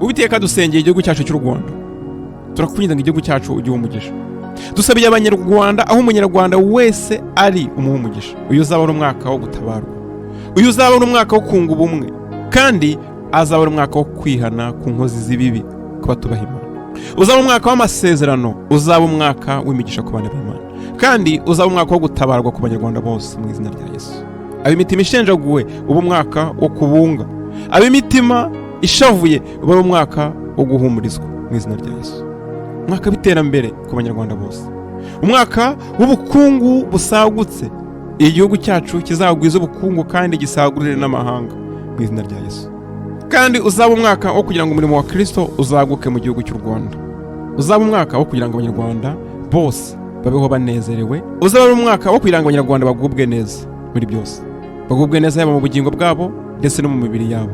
Uwiteka dusengeye igihugu cyacu cy'u Rwanda, turakwinginga ngo igihugu cyacu ugihe umugisha. Dusabiye abanyarwanda, aho umunyarwanda wese ari umuha umugisha. Uyu uzabona umwaka wo gutabarwa, uyu uzabona umwaka wo kunga ubumwe, kandi azabona umwaka wo kwihana ku nkozi z'ibibi ku batubaha Imana. Uzaba umwaka w'amasezerano, uzaba umwaka w'imigisha ku bana b'Imana, kandi uzaba umwaka wo gutabarwa ku banyarwanda bose mu izina rya Yesu. Ab'imitima ishenjaguwe uba umwaka wo kubunga, ab'imitima ishavuye uba umwaka wo guhumurizwa mu izina rya Yesu. Umwaka w'iterambere ku banyarwanda bose, umwaka w'ubukungu busagutse, igihugu cyacu kizagwiza ubukungu kandi gisagurire n'amahanga mu izina rya Yesu. Kandi uzaba umwaka wo kugira ngo umurimo wa Kristo uzaguke mu gihugu cy'u Rwanda, uzaba umwaka wo kugira ngo abanyarwanda bose babeho banezerewe, uzaba umwaka wo kugira ngo abanyarwanda bagubwe neza muri byose, bagubwe neza yaba mu bugingo bwabo ndetse no mu mibiri yabo.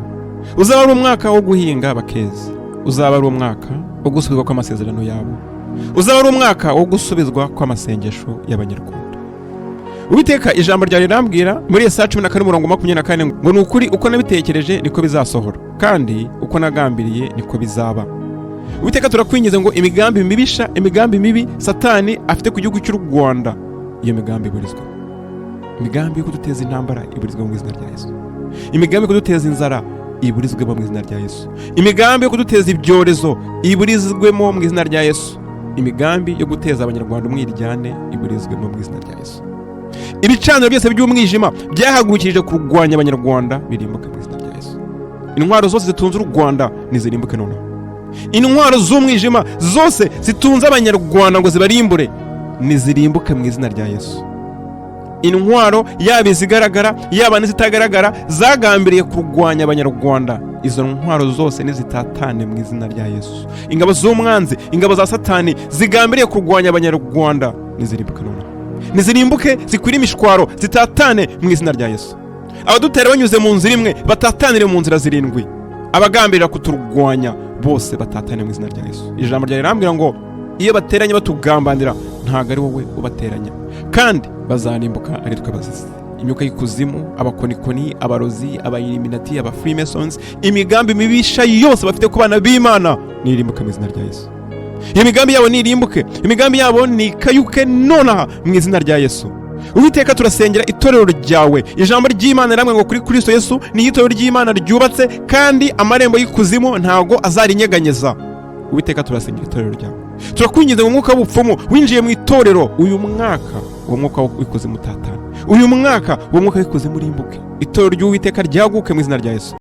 Uzaba ari umwaka wo guhinga bakeza, uzaba ari umwaka wo gusubizwa kw'amasezerano yabo, uzaba ari umwaka wo gusubizwa kw'amasengesho y'abanyarwanda. Uwiteka ijambo ryawe rirambwira muri Yesaya 14:24 ngo ni ukuri uko nabitekereje niko bizasohora, kandi uko nagambiriye niko bizaba. Uwiteka turakwingize ngo imigambi mibisha, imigambi mibi Satani afite ku gihugu cy'u Rwanda, iyo migambi iburizwa. Imigambi yo kuduteza intambara iburizwa mu izina rya Yesu. Imigambi yo kuduteza inzara iburizwemo mu izina rya Yesu. Imigambi yo kuduteza ibyorezo iburizwemo mu izina rya Yesu. Imigambi yo guteza abanyarwanda umwiryane iburizwemo mu izina rya Yesu. Ibicaniro byose by'umwijima byahagurukije kurwanya abanyarwanda birimbuke mu izina rya Yesu. Intwaro zose zitunze u Rwanda nizirimbuke noneho. Intwaro z'umwijima zose zitunze abanyarwanda ngo zibarimbure nizirimbuke mu izina rya Yesu. Intwaro yaba izigaragara yaba n'izitagaragara zagambiriye kurwanya abanyarwanda, izo ntwaro zose nizitatane mu izina rya Yesu. Ingabo z'umwanzi, ingabo za Satani zigambiriye kurwanya abanyarwanda nizirimbuke noneho, nizirimbuke zikwira imishwaro zitatane mu izina rya Yesu. Abadutera banyuze mu nzira imwe batatanire mu nzira zirindwi, abagambirira kuturwanya bose batatane mu izina rya Yesu. Ijambo rya rirambwira ngo iyo bateranye batugambanira ntago ari wowe ubateranya, kandi bazarimbuka ari twe bazize. Imyuka y'ikuzimu, abakonikoni, abarozi, abayiliminati, abafreemasons, imigambi mibisha yose bafite ku bana b'Imana nirimbuke mu izina rya Yesu. Iyo migambi yabo nirimbuke, imigambi yabo nikayuke nonaha mu izina rya Yesu. Uwiteka turasengera itorero ryawe, ijambo ry'Imana ramwe ngo kuri Kristo Yesu ni itorero ry'Imana ryubatse, kandi amarembo y'ikuzimu ntago azarinyeganyeza. Uwiteka turasengera itorero ryawe, turakwinginze ngo umwuka w'ubupfumu winjiye mu itorero uyu mwaka, uwo mwuka w'ikuzimu utatane, uyu mwaka uwo mwuka w'ikuzimu urimbuke, itorero ry'Uwiteka ryaguke mu izina rya Yesu.